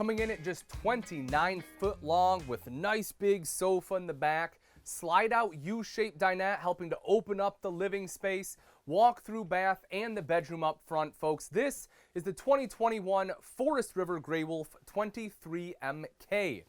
coming in at just 29 foot long with a nice big sofa in the back, slide out U-shaped dinette helping to open up the living space, walk through bath, and the bedroom up front, folks. This is the 2021 Forest River Grey Wolf 23MK.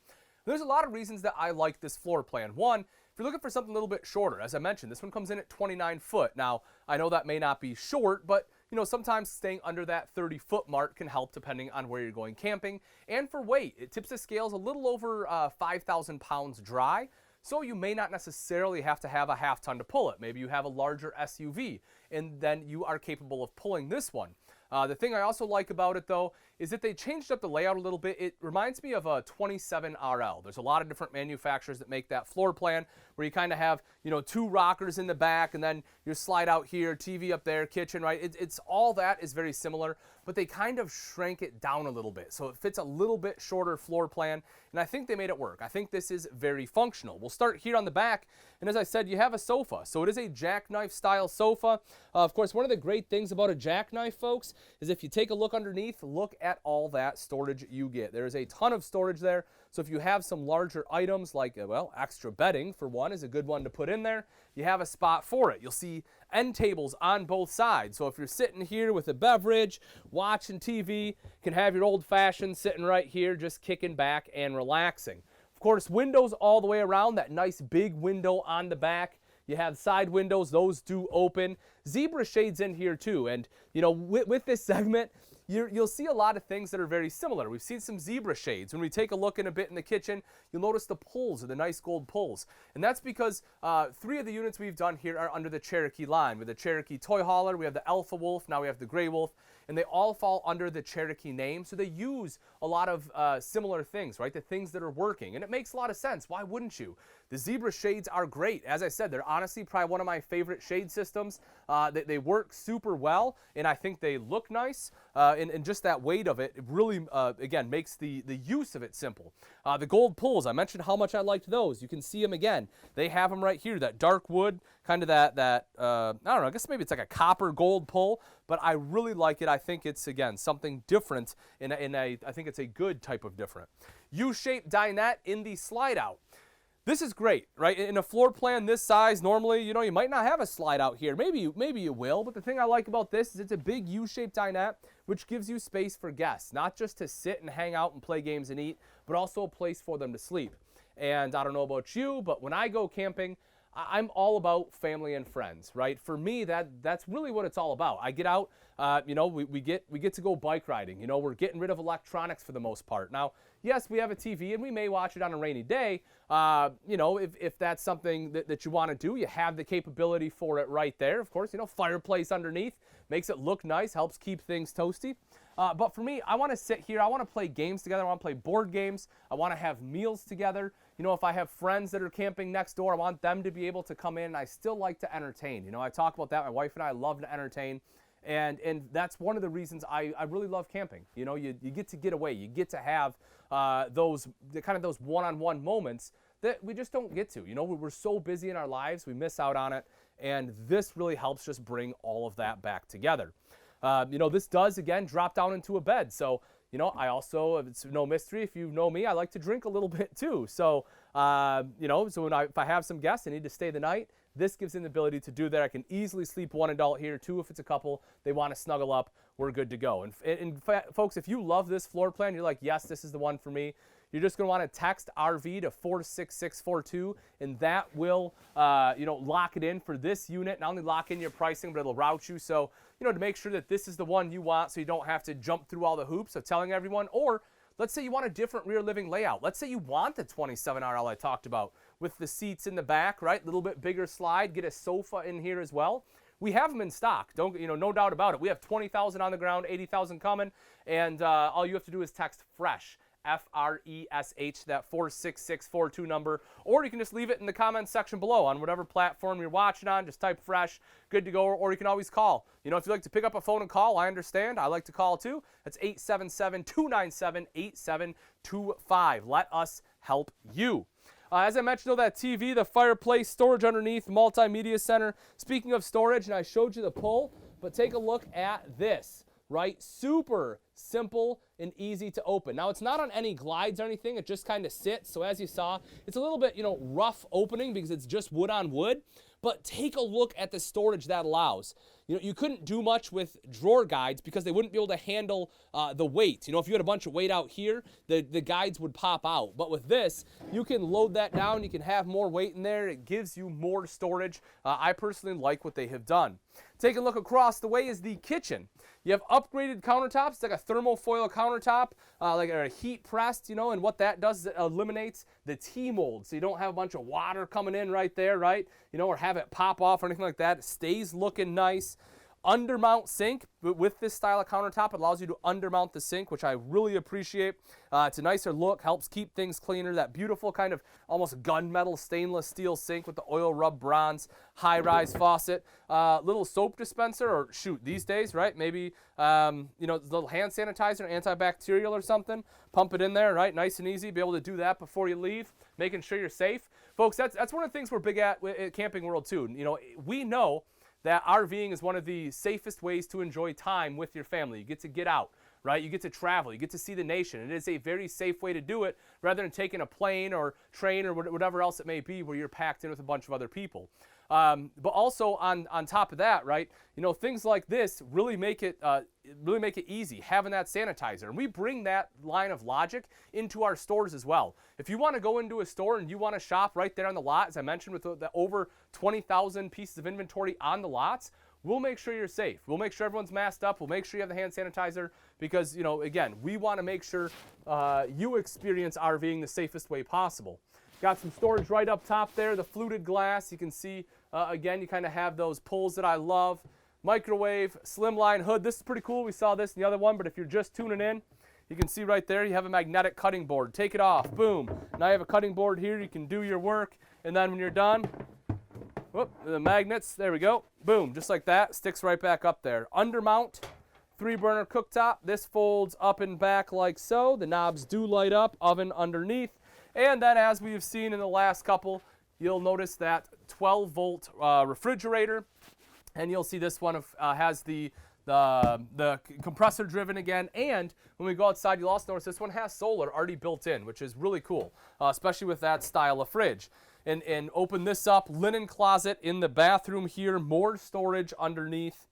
There's a lot of reasons that I like this floor plan. One, if you're looking for something a little bit shorter, as I mentioned, this one comes in at 29 foot. Now, I know that may not be short, but sometimes staying under that 30-foot mark can help depending on where you're going camping. And for weight, it tips the scales a little over 5,000 pounds dry. So you may not necessarily have to have a half ton to pull it. Maybe you have a larger SUV, and then you are capable of pulling this one. The thing I also like about it, though, is that they changed up the layout a little bit. It reminds me of a 27RL. There's a lot of different manufacturers that make that floor plan where you kind of have, two rockers in the back, and then you slide out here, TV up there, kitchen, right? It's all that is very similar, but they kind of shrank it down a little bit. So it fits a little bit shorter floor plan, and I think they made it work. I think this is very functional. We'll start here on the back, and as I said, you have a sofa. So it is a jackknife style sofa. Of course, one of the great things about a jackknife, folks, is if you take a look underneath, look at all that storage you get. There is a ton of storage there. So if you have some larger items like, extra bedding, for one, is a good one to put in there. You have a spot for it. You'll see end tables on both sides. So if you're sitting here with a beverage, watching TV, you can have your old fashioned sitting right here, just kicking back and relaxing. Of course, windows all the way around, that nice big window on the back. You have side windows, those do open. Zebra shades in here too. And, with this segment, you'll see a lot of things that are very similar. We've seen some zebra shades. When we take a look in a bit in the kitchen, you'll notice the pulls are the nice gold pulls. And that's because 3 of the units we've done here are under the Cherokee line. With the Cherokee Toy Hauler, we have the Alpha Wolf, now we have the Grey Wolf, and they all fall under the Cherokee name. So they use a lot of similar things, right? The things that are working. And it makes a lot of sense. Why wouldn't you? The zebra shades are great. As I said, they're honestly probably one of my favorite shade systems. They work super well, and I think they look nice. And just that weight of it really, again, makes the use of it simple. The gold pulls, I mentioned how much I liked those. You can see them again. They have them right here, that dark wood, kind of that I don't know, I guess maybe it's like a copper gold pull, but I really like it. I think it's, again, something different, I think it's a good type of different. U-shaped dinette in the slide out. This is great, right? In a floor plan this size, normally, you might not have a slide out here. Maybe you will, but the thing I like about this is it's a big U-shaped dinette, which gives you space for guests, not just to sit and hang out and play games and eat, but also a place for them to sleep. And I don't know about you, but when I go camping, I'm all about family and friends, right? For me, that's really what it's all about. I get out, we get to go bike riding. We're getting rid of electronics for the most part. Now, yes, we have a TV and we may watch it on a rainy day. If that's something that you want to do, you have the capability for it right there. Of course, fireplace underneath makes it look nice, helps keep things toasty. But for me, I want to sit here. I want to play games together. I want to play board games. I want to have meals together. If I have friends that are camping next door, I want them to be able to come in, and I still like to entertain. I talk about that. My wife and I love to entertain, and that's one of the reasons I really love camping. You get to get away. You get to have those one-on-one moments that we just don't get to. We're so busy in our lives, we miss out on it, and this really helps just bring all of that back together. This does, again, drop down into a bed. So, I also, it's no mystery, if you know me, I like to drink a little bit too. So, if I have some guests and need to stay the night, this gives them the ability to do that. I can easily sleep one adult here, 2 if it's a couple, they want to snuggle up, we're good to go. And in fact, folks, if you love this floor plan, you're like, yes, this is the one for me, you're just going to want to text RV to 46642, and that will, lock it in for this unit. Not only lock in your pricing, but it'll route you. So, to make sure that this is the one you want so you don't have to jump through all the hoops of telling everyone. Or let's say you want a different rear living layout. Let's say you want the 27RL I talked about with the seats in the back, right? A little bit bigger slide, get a sofa in here as well. We have them in stock. No doubt about it. We have 20,000 on the ground, 80,000 coming, and all you have to do is text FRESH. FRESH, that 46642 number, or you can just leave it in the comments section below on whatever platform you're watching on. Just type FRESH, good to go, or you can always call. If you like to pick up a phone and call, I understand. I like to call too. That's 877-297-8725. Let us help you. As I mentioned, that TV, the fireplace, storage underneath, multimedia center. Speaking of storage, and I showed you the pull, but take a look at this. right? Super simple and easy to open. Now, it's not on any glides or anything. It just kind of sits. So as you saw, it's a little bit, rough opening because it's just wood on wood. But take a look at the storage that allows. You couldn't do much with drawer guides because they wouldn't be able to handle the weight. If you had a bunch of weight out here, the guides would pop out. But with this, you can load that down. You can have more weight in there. It gives you more storage. I personally like what they have done. Take a look across the way is the kitchen. You have upgraded countertops. It's like a thermofoil countertop, like a heat pressed, and what that does is it eliminates the T-mold. So you don't have a bunch of water coming in right there, right? Or have it pop off or anything like that. It stays looking nice. Undermount sink. With this style of countertop, it allows you to undermount the sink, which I really appreciate. It's a nicer look, helps keep things cleaner. That beautiful kind of almost gunmetal stainless steel sink with the oil rub bronze, high-rise faucet. Little soap dispenser, or these days, right? Maybe, the little hand sanitizer, antibacterial or something. Pump it in there, right? Nice and easy. Be able to do that before you leave, making sure you're safe. Folks, that's one of the things we're big at Camping World, too. We know that RVing is one of the safest ways to enjoy time with your family. You get to get out, right? You get to travel. You get to see the nation. It is a very safe way to do it rather than taking a plane or train or whatever else it may be where you're packed in with a bunch of other people. But also on top of that, right, things like this really make it easy, having that sanitizer. And we bring that line of logic into our stores as well. If you want to go into a store and you want to shop right there on the lot, as I mentioned, with the over 20,000 pieces of inventory on the lots, we'll make sure you're safe. We'll make sure everyone's masked up. We'll make sure you have the hand sanitizer because, again, we want to make sure you experience RVing the safest way possible. Got some storage right up top there, the fluted glass. You can see, again, you kind of have those pulls that I love. Microwave, slimline hood. This is pretty cool. We saw this in the other one, but if you're just tuning in, you can see right there you have a magnetic cutting board. Take it off. Boom. Now you have a cutting board here. You can do your work, and then when you're done, the magnets, there we go. Boom, just like that. Sticks right back up there. Undermount, 3-burner cooktop. This folds up and back like so. The knobs do light up. Oven underneath. And then, as we've seen in the last couple, you'll notice that 12-volt refrigerator. And you'll see this one has the compressor driven again. And when we go outside, you'll also notice this one has solar already built in, which is really cool, especially with that style of fridge. And open this up, linen closet in the bathroom here, more storage underneath,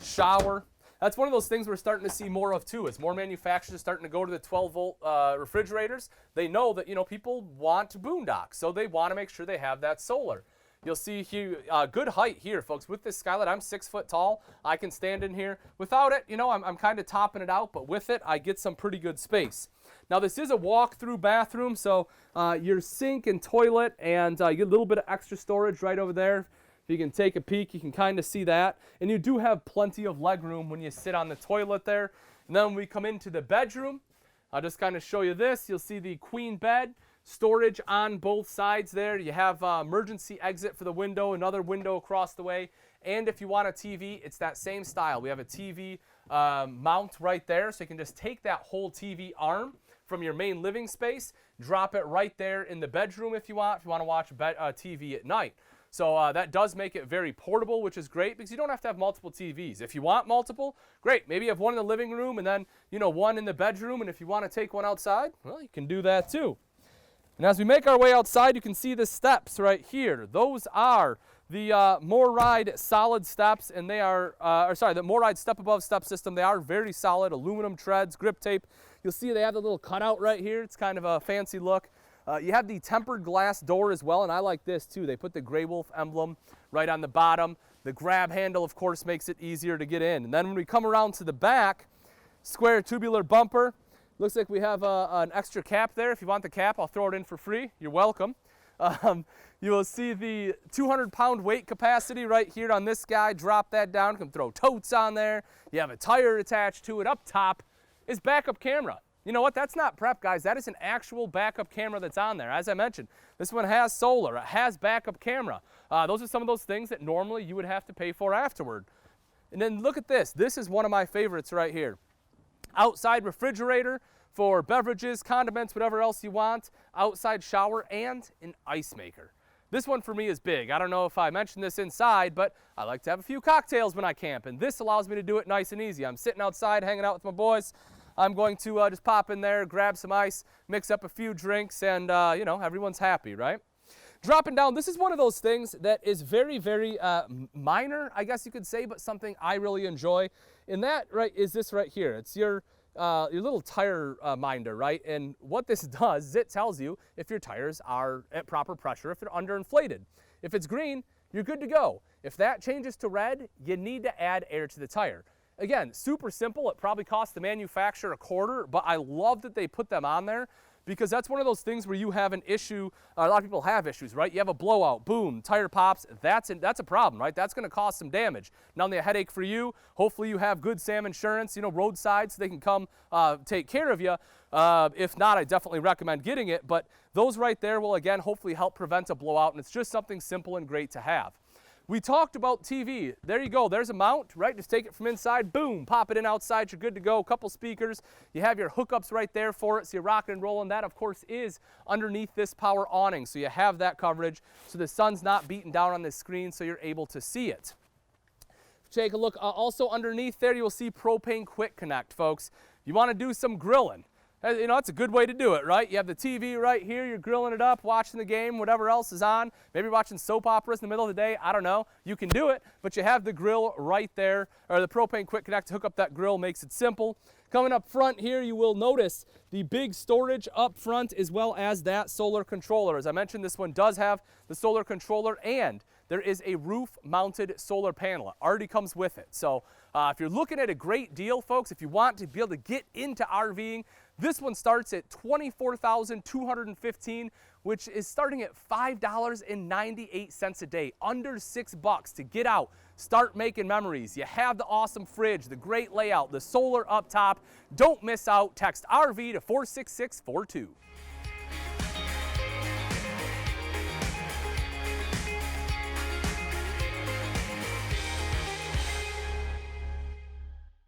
shower. That's one of those things we're starting to see more of too. As more manufacturers are starting to go to the 12-volt refrigerators, they know that people want boondocks, so they want to make sure they have that solar. You'll see here, good height here, folks. With this skylight, I'm 6 foot tall. I can stand in here. Without it, I'm kind of topping it out, but with it, I get some pretty good space. Now, this is a walk-through bathroom, so your sink and toilet, and you get a little bit of extra storage right over there. If you can take a peek, you can kind of see that. And you do have plenty of leg room when you sit on the toilet there. And then when we come into the bedroom, I'll just kind of show you this. You'll see the queen bed, storage on both sides there. You have emergency exit for the window, another window across the way. And if you want a TV, it's that same style. We have a TV mount right there, so you can just take that whole TV arm from your main living space, drop it right there in the bedroom if you want to watch TV at night. So that does make it very portable, which is great because you don't have to have multiple TVs. If you want multiple, great. Maybe you have one in the living room and then, one in the bedroom. And if you want to take one outside, well, you can do that too. And as we make our way outside, you can see the steps right here. Those are the MORryde solid steps, and they are, the MORryde step above step system. They are very solid, aluminum treads, grip tape. You'll see they have the little cutout right here. It's kind of a fancy look. You have the tempered glass door as well, and I like this too. They put the Grey Wolf emblem right on the bottom. The grab handle, of course, makes it easier to get in. And then when we come around to the back, square tubular bumper. Looks like we have an extra cap there. If you want the cap, I'll throw it in for free. You're welcome. You will see the 200-pound weight capacity right here on this guy. Drop that down. You can throw totes on there. You have a tire attached to it. Up top is backup camera. You know what? That's not prep, guys. That is an actual backup camera that's on there. As I mentioned, this one has solar. It has backup camera. Those are some of those things that normally you would have to pay for afterward. And then look at this. This is one of my favorites right here. Outside refrigerator for beverages, condiments, whatever else you want. Outside shower and an ice maker. This one for me is big. I don't know if I mentioned this inside, but I like to have a few cocktails when I camp, and this allows me to do it nice and easy. I'm sitting outside hanging out with my boys. I'm going to just pop in there, grab some ice, mix up a few drinks, and you know, everyone's happy, right? Dropping down, this is one of those things that is very, very minor, I guess you could say, but something I really enjoy. And that, right, is this right here. It's your little tire minder, right? And what this does is it tells you if your tires are at proper pressure, if they're underinflated. If it's green, you're good to go. If that changes to red, you need to add air to the tire. Again, super simple. It probably costs the manufacturer $0.25, but I love that they put them on there, because that's one of those things where you have an issue. A lot of people have issues, right? You have a blowout, boom, tire pops. That's a problem, right? That's going to cause some damage. Not only a headache for you, hopefully you have Good Sam insurance, you know, roadside, so they can come take care of you. If not, I definitely recommend getting it. But those right there will, again, hopefully help prevent a blowout, and it's just something simple and great to have. We talked about TV. There you go. There's a mount, right? Just take it from inside, boom, pop it in outside. You're good to go. A couple speakers. You have your hookups right there for it, so you're rocking and rolling. That, of course, is underneath this power awning, so you have that coverage, so the sun's not beating down on this screen, so you're able to see it. Take a look. Also underneath there, you will see propane quick connect, folks. You want to do some grilling. You know, it's a good way to do it, right? You have the TV right here, you're grilling it up, watching the game, whatever else is on. Maybe you're watching soap operas in the middle of the day, I don't know. You can do it, but you have the grill right there, or the propane quick connect to hook up that grill makes it simple. Coming up front here, you will notice the big storage up front as well as that solar controller. As I mentioned, this one does have the solar controller, and there is a roof-mounted solar panel. It already comes with it. So if you're looking at a great deal, folks, if you want to be able to get into RVing, this one starts at $24,215, which is starting at $5.98 a day, under $6 to get out, start making memories. You have the awesome fridge, the great layout, the solar up top. Don't miss out. Text RV to 46642.